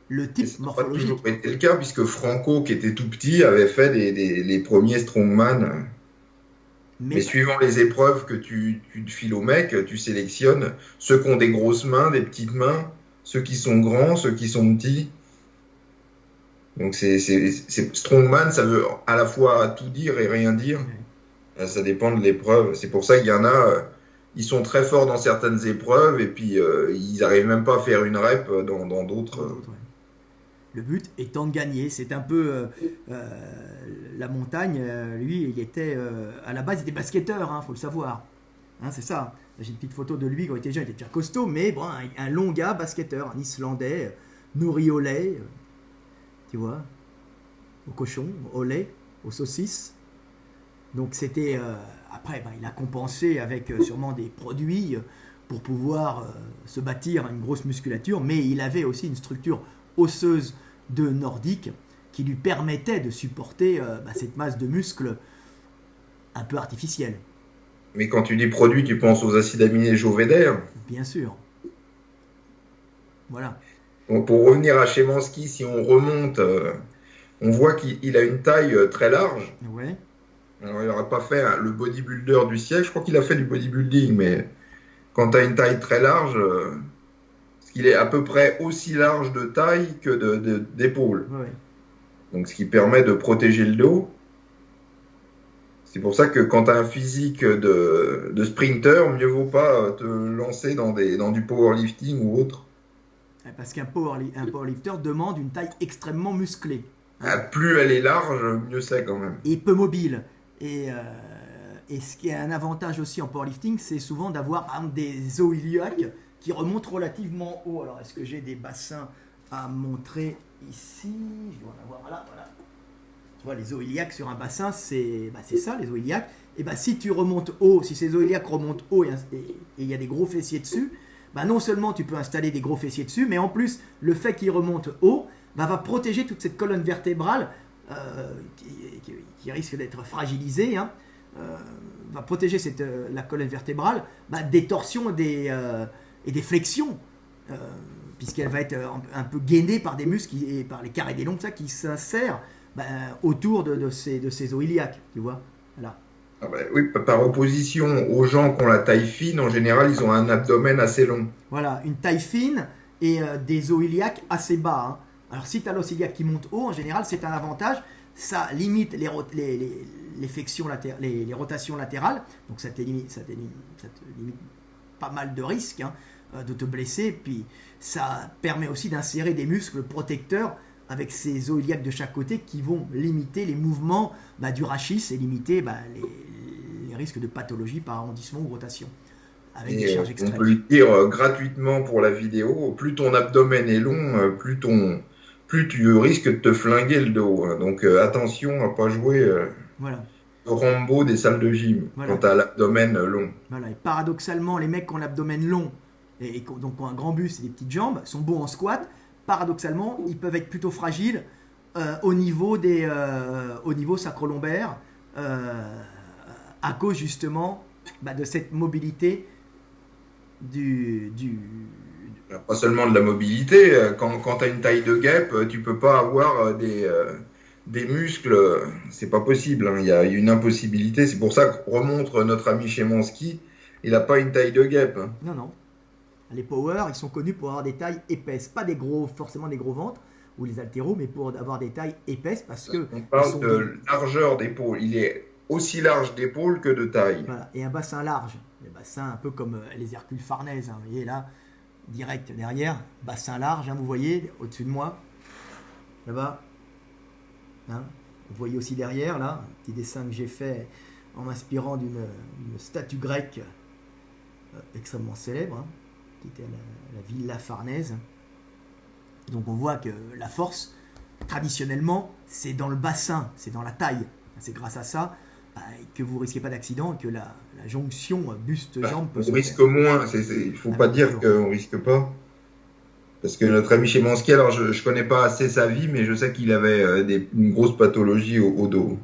le type morphologique. Ça n'a pas toujours été le cas, puisque Franco, qui était tout petit, avait fait les premiers strongman. Mais suivant les épreuves que tu files aux mecs, tu sélectionnes ceux qui ont des grosses mains, des petites mains, ceux qui sont grands, ceux qui sont petits. Donc strongman, ça veut à la fois tout dire et rien dire. Ça dépend de l'épreuve. C'est pour ça qu'il y en a, ils sont très forts dans certaines épreuves et puis ils n'arrivent même pas à faire une rep dans d'autres. Ouais. Le but étant de gagner. C'est un peu la montagne. Lui, il était à la base, il était basketteur, faut le savoir. C'est ça. J'ai une petite photo de lui quand il était jeune. Il était déjà costaud, mais bon, un long gars basketteur, un Islandais, nourri au lait, tu vois, au cochon, au lait, aux saucisses. Donc c'était après, il a compensé avec sûrement des produits pour pouvoir se bâtir une grosse musculature, mais il avait aussi une structure osseuse de nordique qui lui permettait de supporter cette masse de muscles un peu artificielle. Mais quand tu dis produits, tu penses aux acides aminés jovédaires. Bien sûr. Voilà. Donc, pour revenir à Szymanski, si on remonte, on voit qu'il a une taille très large. Ouais. Alors, il n'aurait pas fait le bodybuilder du siècle. Je crois qu'il a fait du bodybuilding, mais quand tu as une taille très large, parce qu'il est à peu près aussi large de taille que d'épaule. Ouais. Donc, ce qui permet de protéger le dos. C'est pour ça que quand tu as un physique de sprinter, mieux vaut pas te lancer dans du powerlifting ou autre. Parce qu'un powerlifter demande une taille extrêmement musclée. Plus elle est large, mieux c'est quand même. Et peu mobile. Et ce qui est un avantage aussi en powerlifting, c'est souvent d'avoir des os iliaques qui remontent relativement haut. Alors, est-ce que j'ai des bassins à montrer ici? Je dois en avoir là, voilà. Tu vois, les os iliaques sur un bassin, c'est ça, les os iliaques. Et si tu remontes haut, si ces os iliaques remontent haut et il y a des gros fessiers dessus, non seulement tu peux installer des gros fessiers dessus, mais en plus, le fait qu'ils remontent haut va protéger toute cette colonne vertébrale qui risque d'être fragilisée, va protéger la colonne vertébrale des torsions et des flexions, puisqu'elle va être un peu gainée par des muscles et par les carrés des longs qui s'insèrent autour de ces os iliaques, tu vois. Voilà. Oui, par opposition aux gens qui ont la taille fine, en général, ils ont un abdomen assez long. Voilà, une taille fine et des os iliaques assez bas. Alors, si tu as l'os iliaque qui monte haut, en général, c'est un avantage. Ça limite les flexions les rotations latérales. Donc, ça te limite pas mal de risques de te blesser. Puis, ça permet aussi d'insérer des muscles protecteurs avec ces os iliaques de chaque côté qui vont limiter les mouvements du rachis et limiter les risques de pathologie par arrondissement ou rotation avec des charges extrêmes. On peut lui dire gratuitement pour la vidéo, plus ton abdomen est long, plus tu risques de te flinguer le dos. Donc attention à pas jouer au Rambo des salles de gym quand tu as l'abdomen long. Voilà. Et paradoxalement, les mecs qui ont l'abdomen long et donc qui ont un grand buste et des petites jambes sont bons en squat. Paradoxalement, ils peuvent être plutôt fragiles au niveau sacro-lombaire à cause justement de cette mobilité Pas seulement de la mobilité. Quand tu as une taille de guêpe, tu peux pas avoir des muscles. C'est pas possible. Il y a une impossibilité. C'est pour ça que remontre notre ami Szymanski. Il n'a pas une taille de guêpe. Non. Les power, ils sont connus pour avoir des tailles épaisses, pas forcément des gros ventres ou les haltéros, mais pour avoir des tailles épaisses parce que on parle de largeur d'épaule. Il est aussi large d'épaule que de taille. Voilà. Et un bassin large, des bassins un peu comme les Hercules Farnèse. Vous voyez là, direct derrière, bassin large. Vous voyez au-dessus de moi, là-bas. Vous voyez aussi derrière là, un petit dessin que j'ai fait en m'inspirant d'une statue grecque extrêmement célèbre. Qui était la Villa Farnèse. Donc on voit que la force, traditionnellement, c'est dans le bassin, c'est dans la taille. C'est grâce à ça que vous ne risquez pas d'accident et que la jonction buste-jambe peut se faire. On risque moins, il ne faut pas dire qu'on ne risque pas. Parce que notre ami Szymanski, alors je ne connais pas assez sa vie, mais je sais qu'il avait une grosse pathologie au dos.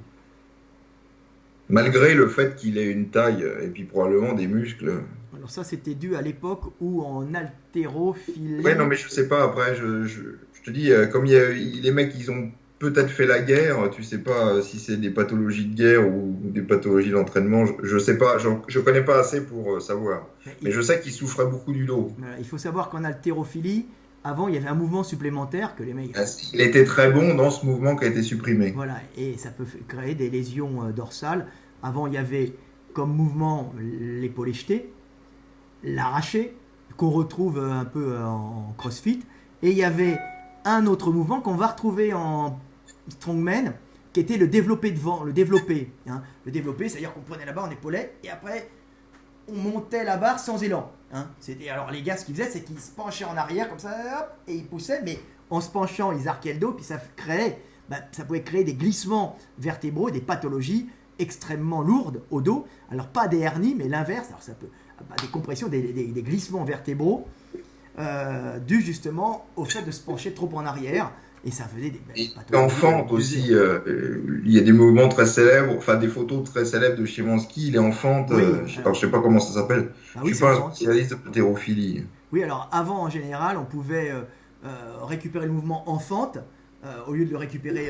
Malgré le fait qu'il ait une taille et puis probablement des muscles. Alors ça, c'était dû à l'époque où en haltérophilie... Ouais, non, mais je sais pas, après, je te dis, comme les mecs, ils ont peut-être fait la guerre, tu sais pas si c'est des pathologies de guerre ou des pathologies d'entraînement, je sais pas, je connais pas assez pour savoir. Mais je sais qu'ils souffraient beaucoup du dos. Il faut savoir qu'en haltérophilie, Avant, il y avait un mouvement supplémentaire que les mecs... Il était très bon dans ce mouvement qui a été supprimé. Voilà, et ça peut créer des lésions dorsales. Avant, il y avait comme mouvement l'épaule éjetée, l'arraché, qu'on retrouve un peu en crossfit. Et il y avait un autre mouvement qu'on va retrouver en strongman, qui était le développé devant, le développé. Hein. Le développé, c'est-à-dire qu'on prenait la barre, on épaulait, et après, on montait la barre sans élan. Hein. Alors les gars, ce qu'ils faisaient, c'est qu'ils se penchaient en arrière, comme ça, hop, et ils poussaient, mais en se penchant, ils arquaient le dos, puis ça pouvait créer des glissements vertébraux, des pathologies extrêmement lourdes au dos. Alors pas des hernies, mais l'inverse, alors ça peut des compressions, des glissements vertébraux, dus justement au fait de se pencher trop en arrière. Et ça faisait des pathologies. En fente aussi, il y a des mouvements très célèbres, enfin des photos très célèbres de Szymanski, il est en fente, oui, je sais pas comment ça s'appelle, je suis pas un spécialiste de haltérophilie. Oui, alors avant en général, on pouvait récupérer le mouvement en fente, au lieu de le récupérer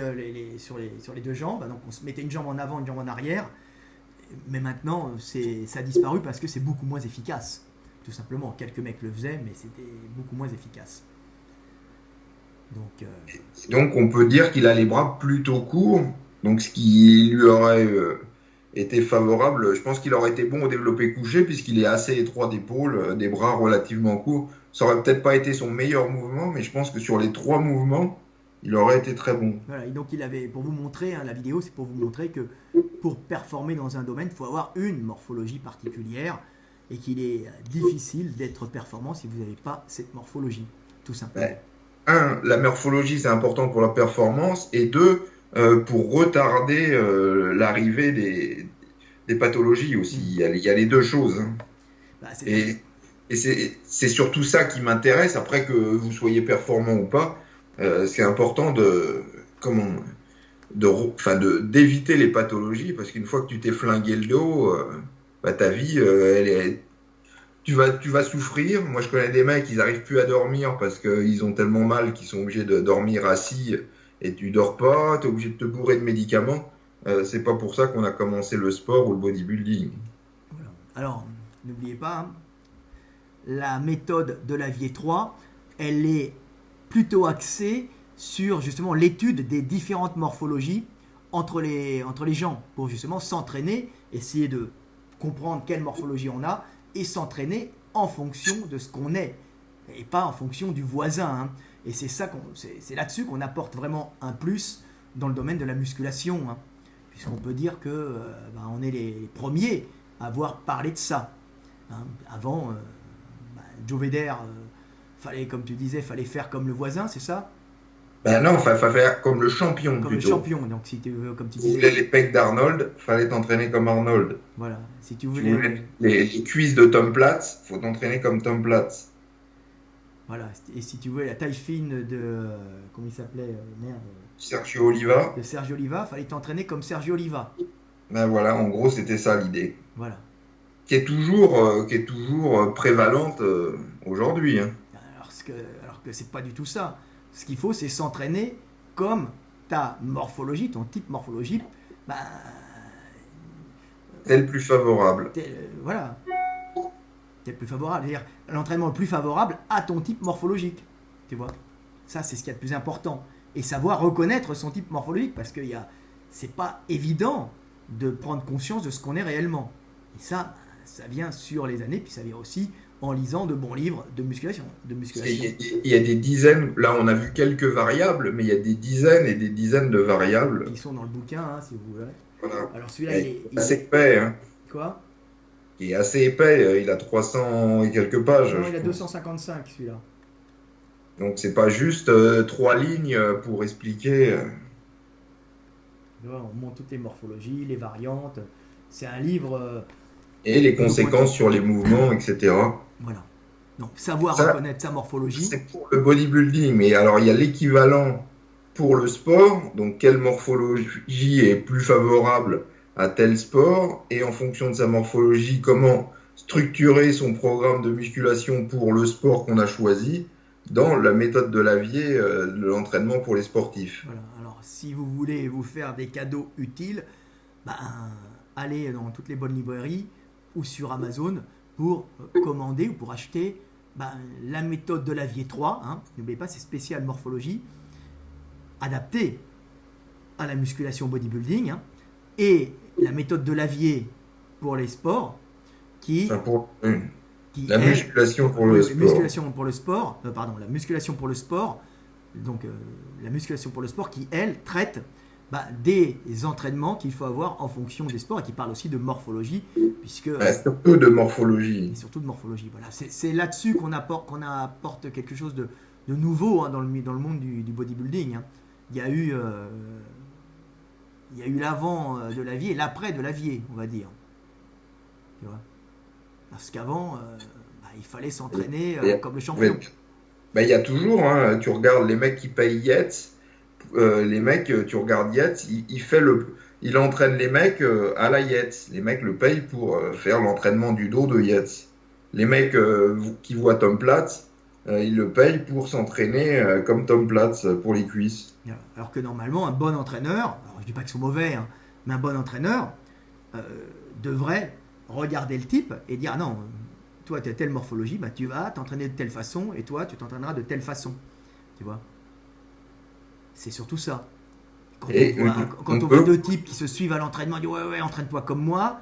sur les deux jambes, donc on se mettait une jambe en avant, une jambe en arrière, mais maintenant ça a disparu parce que c'est beaucoup moins efficace, tout simplement. Quelques mecs le faisaient, mais c'était beaucoup moins efficace. Donc on peut dire qu'il a les bras plutôt courts, donc ce qui lui aurait été favorable. Je pense qu'il aurait été bon au développé couché puisqu'il est assez étroit d'épaule, des bras relativement courts. Ça aurait peut-être pas été son meilleur mouvement, mais je pense que sur les 3 mouvements, il aurait été très bon. Voilà, et donc il avait, pour vous montrer, la vidéo, c'est pour vous montrer que pour performer dans un domaine, il faut avoir une morphologie particulière et qu'il est difficile d'être performant si vous n'avez pas cette morphologie, tout simplement. Ouais. 1, la morphologie c'est important pour la performance, et 2, pour retarder l'arrivée des pathologies aussi. Il y a les deux choses. Hein. Et c'est surtout ça qui m'intéresse. Après que vous soyez performant ou pas, c'est important d'éviter les pathologies, parce qu'une fois que tu t'es flingué le dos, ta vie, tu vas souffrir. Moi, je connais des mecs, ils n'arrivent plus à dormir parce qu'ils ont tellement mal qu'ils sont obligés de dormir assis, et tu dors pas, tu es obligé de te bourrer de médicaments. C'est pas pour ça qu'on a commencé le sport ou le bodybuilding. Voilà. Alors, n'oubliez pas, hein, la méthode de Lavier 3, elle est plutôt axée sur justement l'étude des différentes morphologies entre les gens, pour justement s'entraîner, essayer de comprendre quelle morphologie on a, et s'entraîner en fonction de ce qu'on est, et pas en fonction du voisin. Hein. Et c'est là-dessus qu'on apporte vraiment un plus dans le domaine de la musculation, hein, puisqu'on peut dire que on est les premiers à avoir parlé de ça. Hein. Avant, Joe Vedder, comme tu disais, fallait faire comme le voisin, c'est ça? Non, il fallait faire comme le champion. Comme plutôt. le champion, donc si tu veux, comme tu disais. Si tu voulais les pecs d'Arnold, fallait t'entraîner comme Arnold. Voilà, si tu voulais voulais les cuisses de Tom Platz, faut t'entraîner comme Tom Platz. Voilà, et si tu veux la taille fine de... comment il s'appelait Sergio Oliva. De Sergio Oliva, fallait t'entraîner comme Sergio Oliva. Voilà, en gros, c'était ça l'idée. Voilà. Qui est toujours prévalente aujourd'hui. Hein. Alors que c'est pas du tout ça. Ce qu'il faut, c'est s'entraîner comme ta morphologie, ton type morphologique. C'est le plus favorable. Voilà. C'est le plus favorable. C'est-à-dire l'entraînement le plus favorable à ton type morphologique. Tu vois? Ça, c'est ce qu'il y a de plus important. Et savoir reconnaître son type morphologique, parce que c'est pas évident de prendre conscience de ce qu'on est réellement. Et ça vient sur les années, puis ça vient aussi en lisant de bons livres de musculation. Il y a des dizaines, là on a vu quelques variables, mais il y a des dizaines et des dizaines de variables. Qui sont dans le bouquin, hein, si vous voulez. Voilà. Alors celui-là, il est assez épais. Hein. Quoi? Il est assez épais, il a 300 et quelques pages. Non, il a 255 celui-là. Donc c'est pas juste 3 lignes pour expliquer. On montre toutes les morphologies, les variantes. C'est un livre... et les conséquences sur les mouvements, etc. Voilà. Donc, savoir reconnaître sa morphologie. C'est pour le bodybuilding, mais alors il y a l'équivalent pour le sport. Donc, quelle morphologie est plus favorable à tel sport? Et en fonction de sa morphologie, comment structurer son programme de musculation pour le sport qu'on a choisi dans la méthode de Lavier de l'entraînement pour les sportifs. Voilà. Alors, si vous voulez vous faire des cadeaux utiles, allez dans toutes les bonnes librairies ou sur Amazon pour commander ou pour acheter ben, la méthode de Lavier 3, hein, n'oubliez pas, c'est spécial morphologie, adaptée à la musculation bodybuilding, hein, et la méthode de Lavier pour les sports, qui, la musculation pour le sport. Musculation pour le sport, pardon, la musculation pour le sport, donc la musculation pour le sport qui, elle, traite des entraînements qu'il faut avoir en fonction des sports et qui parle aussi de morphologie, puisque... surtout de morphologie. Et surtout de morphologie, voilà. C'est là-dessus qu'on apporte quelque chose de nouveau, hein, dans le monde du bodybuilding. Hein. Il y a eu l'avant de Lavier et l'après de Lavier, on va dire. Tu vois, parce qu'avant, il fallait s'entraîner comme le champion. Il y a toujours, hein, tu regardes les mecs qui payent Yates, les mecs, tu regardes Yates, il entraîne les mecs à la Yates. Les mecs le payent pour faire l'entraînement du dos de Yates. Les mecs qui voient Tom Platz, ils le payent pour s'entraîner comme Tom Platz pour les cuisses. Alors que normalement, un bon entraîneur, alors je dis pas qu'ils sont mauvais, hein, mais un bon entraîneur devrait regarder le type et dire, ah non, toi tu as telle morphologie, tu vas t'entraîner de telle façon et toi tu t'entraîneras de telle façon. Tu vois, c'est surtout ça. Quand on voit deux types qui se suivent à l'entraînement, on dit ouais, entraîne-toi comme moi.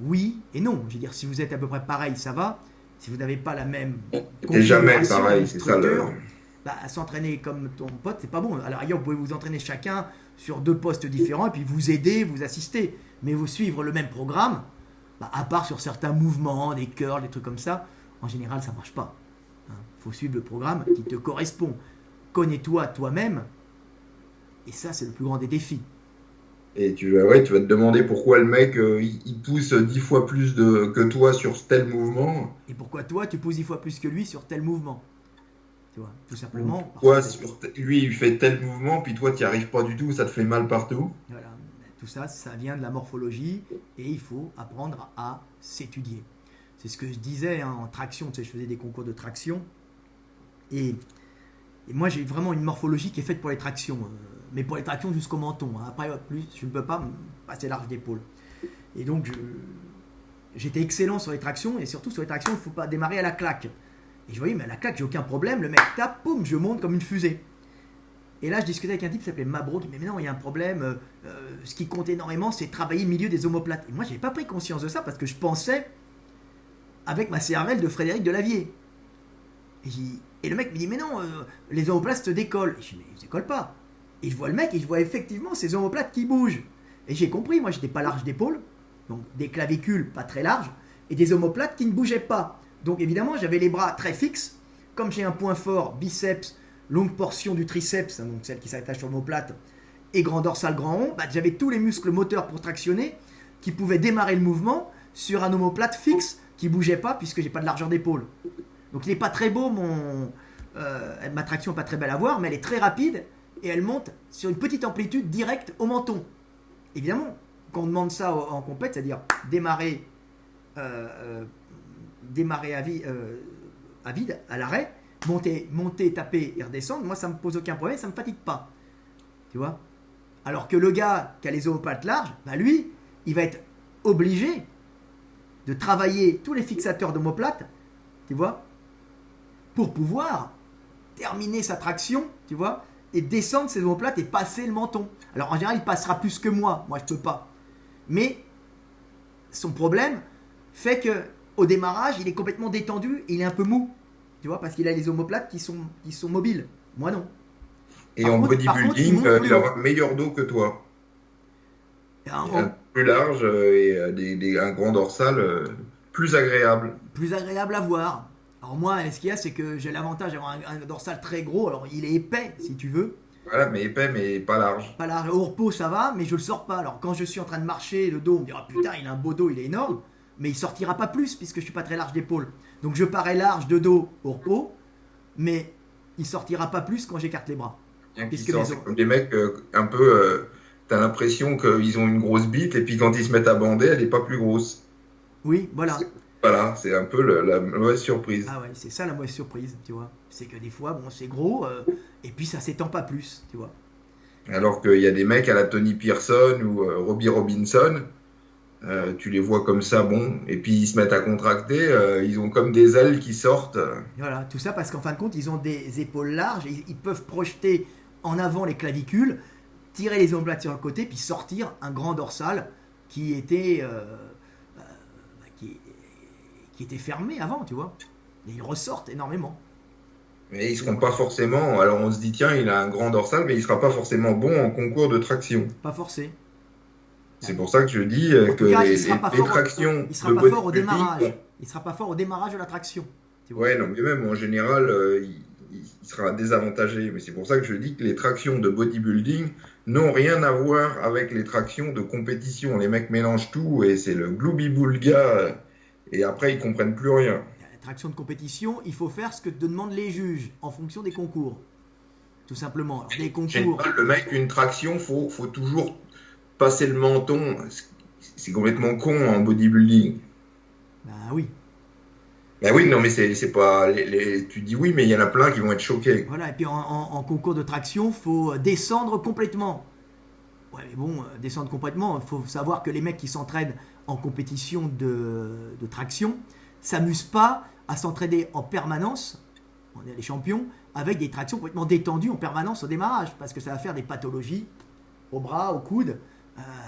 Oui et non. Je veux dire, si vous êtes à peu près pareil, ça va. Si vous n'avez pas la même configuration, jamais pareil, c'est ça s'entraîner comme ton pote, c'est pas bon. Alors ailleurs, vous pouvez vous entraîner chacun sur deux postes différents et puis vous aider, vous assister. Mais vous suivre le même programme, à part sur certains mouvements, des curls, des trucs comme ça, en général, ça marche pas. Faut suivre le programme qui te correspond. Connais-toi toi-même. Et ça, c'est le plus grand des défis. Et tu vas te demander pourquoi le mec, il pousse 10 fois plus que toi sur tel mouvement. Et pourquoi toi, tu pousses 10 fois plus que lui sur tel mouvement. Tu vois, tout simplement. Pourquoi lui, il fait tel mouvement, puis toi, tu n'y arrives pas du tout, ça te fait mal partout. Voilà. Tout ça, ça vient de la morphologie et il faut apprendre à s'étudier. C'est ce que je disais, hein, en traction. Tu sais, je faisais des concours de traction. Et moi, j'ai vraiment une morphologie qui est faite pour les tractions. Mais pour les tractions jusqu'au menton. Hein. Après, plus, je ne peux pas me passer large d'épaule. Et donc, j'étais excellent sur les tractions. Et surtout, sur les tractions, il ne faut pas démarrer à la claque. Et je voyais, mais à la claque, j'ai aucun problème. Le mec tape, poum, je monte comme une fusée. Et là, je discutais avec un type qui s'appelait Mabro, qui me dit, mais non, il y a un problème. Ce qui compte énormément, c'est travailler le milieu des omoplates. Et moi, je n'avais pas pris conscience de ça parce que je pensais avec ma cervelle de Frédéric Delavier. Et le mec me dit, mais non, les omoplates se décollent. Et je dis, mais ils ne se décollent pas. Et je vois le mec et je vois effectivement ces omoplates qui bougent. Et j'ai compris, moi, j'étais pas large d'épaule, donc des clavicules pas très larges, et des omoplates qui ne bougeaient pas. Donc évidemment, j'avais les bras très fixes. Comme j'ai un point fort, biceps, longue portion du triceps, donc celle qui s'attache sur l'omoplate, et grand dorsal, grand rond, j'avais tous les muscles moteurs pour tractionner qui pouvaient démarrer le mouvement sur un omoplate fixe qui bougeait pas puisque j'ai pas de largeur d'épaule. Donc il n'est pas très beau, ma traction n'est pas très belle à voir, mais elle est très rapide et elle monte sur une petite amplitude directe au menton. Évidemment, quand on demande ça en compète, c'est-à-dire démarrer à vide, à l'arrêt, monter, taper et redescendre, moi ça me pose aucun problème, ça me fatigue pas. Tu vois ? Alors que le gars qui a les omoplates larges, lui, il va être obligé de travailler tous les fixateurs d'omoplates, tu vois, pour pouvoir terminer sa traction, tu vois, et descendre ses omoplates et passer le menton. Alors en général, il passera plus que moi je peux pas. Mais son problème fait que au démarrage, il est complètement détendu et il est un peu mou, tu vois, parce qu'il a les omoplates qui sont mobiles. Moi non. Et en bodybuilding, il aura un meilleur dos que toi. Plus large et un grand dorsal plus agréable. Plus agréable à voir. Alors moi, ce qu'il y a, c'est que j'ai l'avantage d'avoir un dorsal très gros. Alors il est épais, si tu veux. Voilà, mais épais, mais pas large. Pas large. Au repos, ça va, mais je le sors pas. Alors quand je suis en train de marcher, le dos, on me dira, putain, il a un beau dos, il est énorme. Mais il sortira pas plus, puisque je suis pas très large d'épaule. Donc je parais large de dos au repos, mais il sortira pas plus quand j'écarte les bras. C'est comme des mecs un peu... t'as l'impression qu'ils ont une grosse bite, et puis quand ils se mettent à bander, elle n'est pas plus grosse. Oui, voilà. Voilà, c'est un peu la mauvaise surprise. Ah ouais, c'est ça la mauvaise surprise, tu vois. C'est que des fois, c'est gros, et puis ça s'étend pas plus, tu vois. Alors qu'il y a des mecs à la Tony Pearson ou Robbie Robinson, Tu les vois comme ça, bon, et puis ils se mettent à contracter, ils ont comme des ailes qui sortent. Voilà, tout ça parce qu'en fin de compte, ils ont des épaules larges, et ils peuvent projeter en avant les clavicules, tirer les omoplates sur le côté, puis sortir un grand dorsal qui était, qui, qui était fermé avant, tu vois. Et ils ressortent énormément. Mais ils C'est seront pas forcément. Alors on se dit, tiens, il a un grand dorsal, mais il sera pas forcément bon en concours de traction. pas forcé. C'est pour ça que je dis En que tout cas, il sera pas les fort, tractions il sera de pas fort au bodybuilding, démarrage. Il sera pas fort au démarrage de la traction, tu vois. ouais, non, mais même en général, il sera désavantagé. Mais c'est pour ça que je dis que les tractions de bodybuilding n'ont rien à voir avec les tractions de compétition. Les mecs mélangent tout et c'est le gloubi-boulga. Et après, ils comprennent plus rien. La traction de compétition, il faut faire ce que te demandent les juges en fonction des concours. Tout simplement. Alors, des En concours. général, le mec, une traction, faut toujours passer le menton. C'est complètement con en bodybuilding. Ben oui. Ben oui, non, mais c'est pas. Tu dis oui, mais il y en a plein qui vont être choqués. Voilà. Et puis en concours de traction, faut descendre complètement. Ouais, mais bon, descendre complètement, il faut savoir que les mecs qui s'entraînent en compétition de traction s'amusent pas à s'entraîner en permanence, on est les champions, avec des tractions complètement détendues en permanence au démarrage, parce que ça va faire des pathologies aux bras, aux coudes,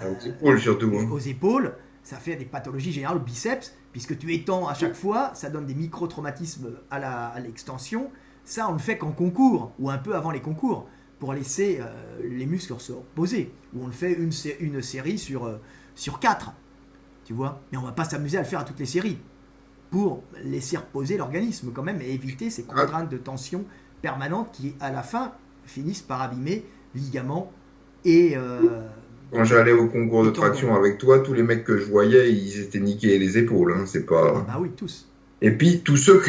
Aux épaules surtout. Hein. aux épaules, ça fait des pathologies générales au biceps, puisque tu étends à chaque fois, ça donne des micro-traumatismes à l'extension. Ça, on le fait qu'en concours, ou un peu avant les concours, pour laisser les muscles se reposer. Ou on le fait une série sur 4, tu vois. Mais on va pas s'amuser à le faire à toutes les séries, pour laisser reposer l'organisme quand même, et éviter ces contraintes de tension permanentes qui, à la fin, finissent par abîmer ligaments et... Quand j'allais au concours de et tendons. traction avec toi, tous les mecs que je voyais, ils étaient niqués les épaules. Hein, c'est Ah pas. bah oui, tous. Et puis tous ceux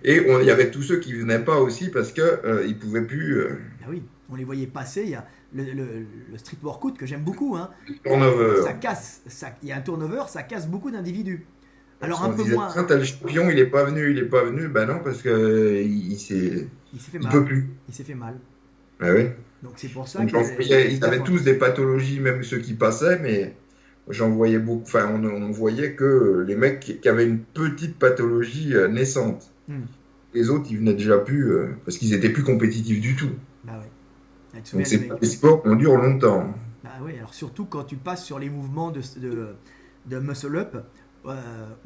il y avait tous ceux qui venaient pas aussi parce que ils pouvaient plus. Ah oui, on les voyait passer. Il y a le street workout que j'aime beaucoup. Hein. Turnover. Ça casse, il y a un turnover, ça casse beaucoup d'individus. Alors un On se peu disait, moins. tiens, t'as le champion, il est pas venu, il est pas venu. Ben non, parce que Il s'est fait il peut mal. plus. Il s'est fait mal. Ah oui. Donc c'est pour ça Donc que j'en voyais, les ils gars avaient font tous des pathologies, même ceux qui passaient, mais j'en voyais beaucoup. Enfin, on voyait que les mecs qui avaient une petite pathologie naissante. Hmm. Les autres, ils venaient déjà plus parce qu'ils étaient plus compétitifs du tout. Bah ouais. Ah, tu te Donc souviens c'est des pas mecs. des sports qu'on dure longtemps. Bah oui, alors surtout quand tu passes sur les mouvements de muscle up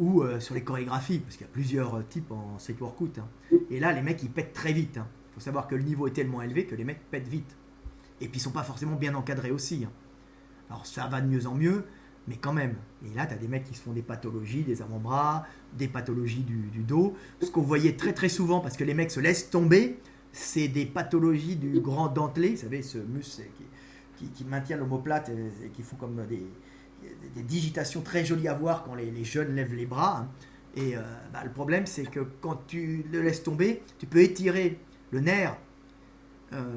ou sur les chorégraphies, parce qu'il y a plusieurs types en street workout. Hein. Et là, les mecs ils pètent très vite. Il faut savoir que le niveau est tellement élevé que les mecs pètent vite. Et puis ils sont pas forcément bien encadrés aussi. Hein. Alors ça va de mieux en mieux, mais quand même. Et là, tu as des mecs qui se font des pathologies, des avant-bras, des pathologies du dos. Ce qu'on voyait très très souvent, parce que les mecs se laissent tomber, c'est des pathologies du grand dentelé, vous savez, ce muscle qui maintient l'omoplate et qui font comme des digitations très jolies à voir quand les jeunes lèvent les bras. Hein. Et bah, le problème, c'est que quand tu le laisses tomber, tu peux étirer le nerf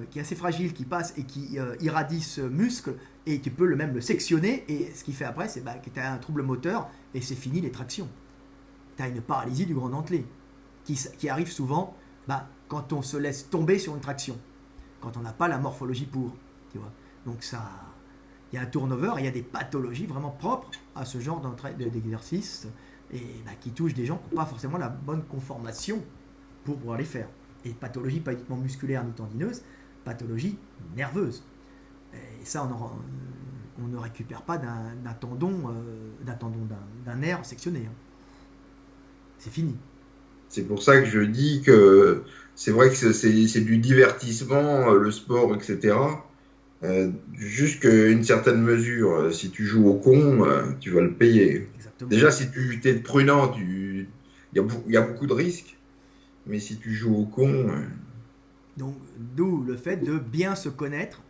qui est assez fragile, qui passe et qui irradie ce muscle, et tu peux même le sectionner, et ce qui fait après, c'est que tu as un trouble moteur, et c'est fini les tractions. Tu as une paralysie du grand dentelé, qui arrive souvent quand on se laisse tomber sur une traction, quand on n'a pas la morphologie pour. Tu vois. Donc ça, il y a un turnover, il y a des pathologies vraiment propres à ce genre d'exercice, et qui touchent des gens qui n'ont pas forcément la bonne conformation pour pouvoir les faire. Et pathologie pas uniquement musculaire ni tendineuse, pathologie nerveuse. Et ça, on ne récupère pas d'un tendon, d'un nerf sectionné. Hein. C'est fini. C'est pour ça que je dis que c'est vrai que c'est du divertissement, le sport, etc. Jusqu'à une certaine mesure. Si tu joues au con, tu vas le payer. Exactement. Déjà, si tu es prudent, il y a beaucoup de risques. Mais si tu joues au con... Donc, d'où le fait de bien se connaître,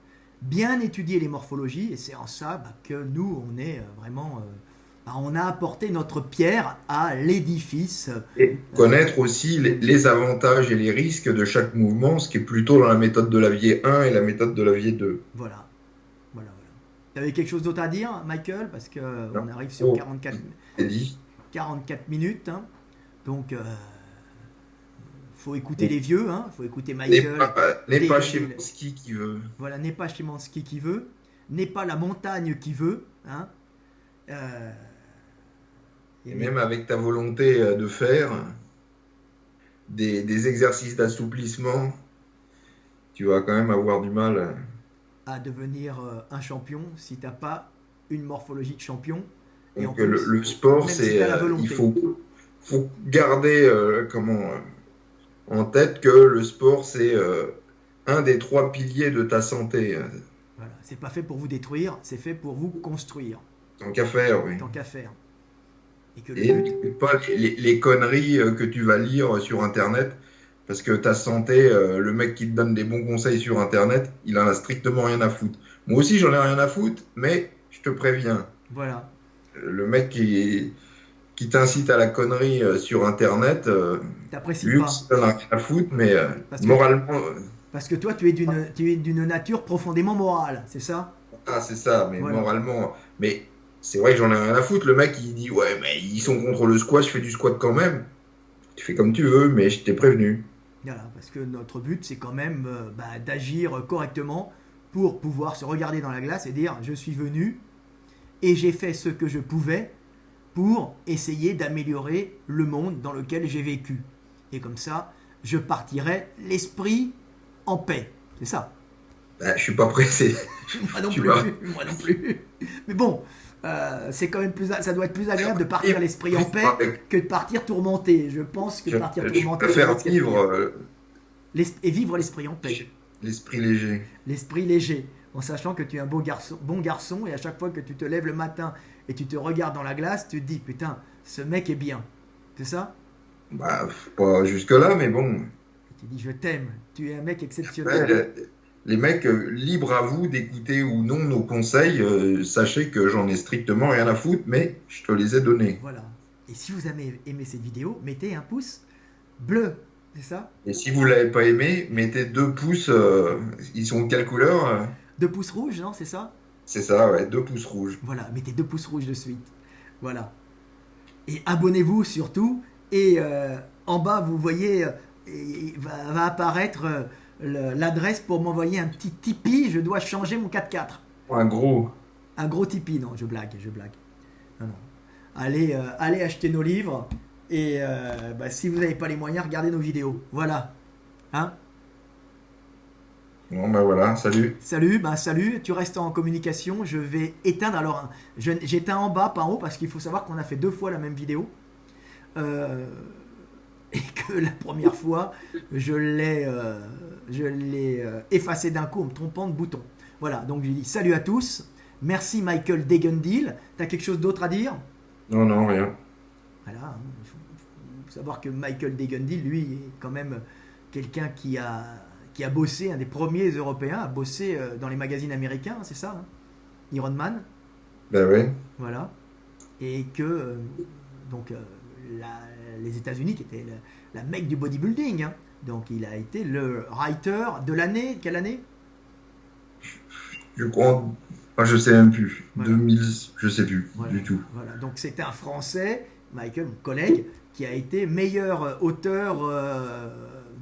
bien étudier les morphologies, et c'est en ça que nous, on est vraiment... on a apporté notre pierre à l'édifice. Et connaître aussi les avantages et les risques de chaque mouvement, ce qui est plutôt dans la méthode de Lavier 1 et la méthode de Lavier 2. Voilà. Tu avais quelque chose d'autre à dire, Michael? Parce qu'on arrive sur 44 minutes. Hein. Donc... faut écouter les vieux, hein, faut écouter Michael. N'est pas Szymanski qui veut. Voilà, n'est pas Szymanski qui veut, n'est pas la montagne qui veut. Hein. Et même avec ta volonté de faire des exercices d'assouplissement, tu vas quand même avoir du mal. à devenir un champion si t'as pas une morphologie de champion. Et en Donc plus, le sport, même si tu as la il volonté. faut garder en tête que le sport, c'est un des trois piliers de ta santé. Voilà. C'est pas fait pour vous détruire, c'est fait pour vous construire, Tant qu'à faire, oui. tant qu'à faire. Et que le Et but, n'écoute pas les conneries que tu vas lire sur Internet, parce que ta santé, le mec qui te donne des bons conseils sur Internet, il en a strictement rien à foutre. Moi aussi, j'en ai rien à foutre, mais je te préviens, voilà, le mec qui t'incite à la connerie sur Internet, t'apprécies lui pas. aussi, il en a rien à foutre, mais Parce que, moralement, parce que toi, tu es d'une nature profondément morale, c'est ça? ah, c'est ça, mais Voilà. moralement, mais c'est vrai que j'en ai rien à foutre. Le mec, il dit, ouais, mais ils sont contre le squat, je fais du squat quand même. Tu fais comme tu veux, mais je t'ai prévenu. Voilà, parce que notre but, c'est quand même d'agir correctement pour pouvoir se regarder dans la glace et dire je suis venu et j'ai fait ce que je pouvais pour essayer d'améliorer le monde dans lequel j'ai vécu. Et comme ça, je partirai l'esprit en paix. C'est ça. Bah, je suis pas pressé. Moi non Je suis plus, pas. moi non plus. Mais bon, c'est quand même ça doit être plus agréable de partir l'esprit en paix que de partir tourmenté. Je pense que partir Je tourmenté, ça doit préfère être ce qu'il y a de vivre pire. Et vivre l'esprit en paix. l'esprit léger. L'esprit léger, en sachant que tu es un bon garçon et à chaque fois que tu te lèves le matin et tu te regardes dans la glace, tu te dis putain, ce mec est bien. C'est ça? Bah, pas jusque-là, mais bon. Et tu dis je t'aime, tu es un mec Ouais, exceptionnel. les mecs, libre à vous d'écouter ou non nos conseils. Sachez que j'en ai strictement rien à foutre, mais je te les ai donnés. Voilà. Et si vous avez aimé cette vidéo, mettez un pouce bleu. C'est ça? Et si vous l'avez pas aimé, mettez 2 pouces. Ils sont de quelle couleur? 2 pouces rouges, non? C'est ça? C'est ça, ouais, 2 pouces rouges. Voilà, mettez 2 pouces rouges de suite. Voilà. Et abonnez-vous surtout. Et en bas, vous voyez, va apparaître l'adresse pour m'envoyer un petit Tipeee. Je dois changer mon 4x4. Un gros. Un gros Tipeee, non, je blague. Non, non. Allez acheter nos livres. Et si vous n'avez pas les moyens, regardez nos vidéos. Voilà. Hein? Bon, ben voilà, salut. Salut, tu restes en communication. Je vais éteindre. Alors, j'éteins en bas, pas en haut, parce qu'il faut savoir qu'on a fait 2 fois la même vidéo. Euh, et que la première fois, je l'ai effacé d'un coup en me trompant de bouton. Voilà, donc j'ai dit salut à tous. Merci Michael Degundil. T'as quelque chose d'autre à dire? Non, non, rien. Voilà, hein, faut savoir que Michael Degundil, lui, est quand même quelqu'un qui a bossé, un des premiers Européens à bosser dans les magazines américains, c'est ça, hein, Iron Man, Ben ouais. voilà. Et que, donc, les États-Unis, qui étaient la mecque du bodybuilding, hein, donc il a été le writer de l'année, quelle année? Je crois. Ah, je sais même plus. Voilà. 2000, je sais plus Voilà, du tout. voilà. Donc c'était un Français, Michael, mon collègue, qui a été meilleur auteur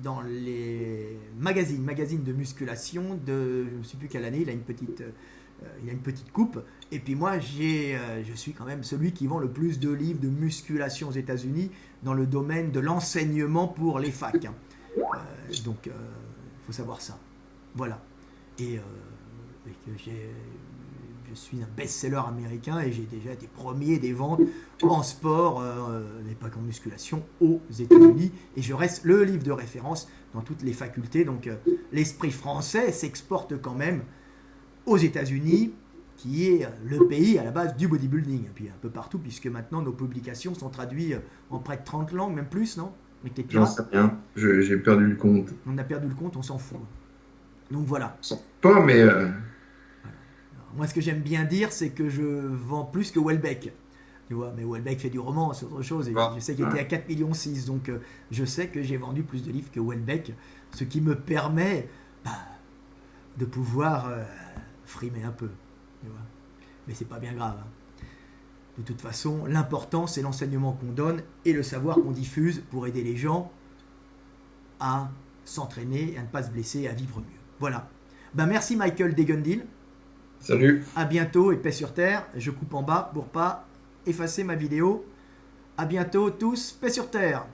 dans les magazines de musculation de je ne sais plus quelle année. Il a une petite coupe. Et puis moi, je suis quand même celui qui vend le plus de livres de musculation aux États-Unis dans le domaine de l'enseignement pour les facs, hein. Donc, il faut savoir ça. Voilà. Et que je suis un best-seller américain et j'ai déjà été premier des ventes en sport, mais pas qu'en musculation, aux États-Unis. Et je reste le livre de référence dans toutes les facultés. Donc l'esprit français s'exporte quand même aux États-Unis, qui est le pays à la base du bodybuilding. Et puis un peu partout, puisque maintenant nos publications sont traduites en près de 30 langues, même plus, non? Avec les J'en pirates, sais rien. J'ai perdu le compte. on a perdu le compte, on s'en fout. Donc voilà. Pas, mais Moi, ce que j'aime bien dire, c'est que je vends plus que Welbeck. Tu vois, mais Welbeck fait du roman, c'est autre chose. Et Ah, je sais qu'il était à 4,6 millions. Donc, je sais que j'ai vendu plus de livres que Welbeck. Ce qui me permet de pouvoir frimer un peu. Tu vois. Mais c'est pas bien grave, hein. De toute façon, l'important, c'est l'enseignement qu'on donne et le savoir qu'on diffuse pour aider les gens à s'entraîner, à ne pas se blesser, à vivre mieux. Voilà. Merci Michael Degundil. salut. À bientôt et paix sur terre. Je coupe en bas pour pas effacer ma vidéo À bientôt tous, paix sur terre.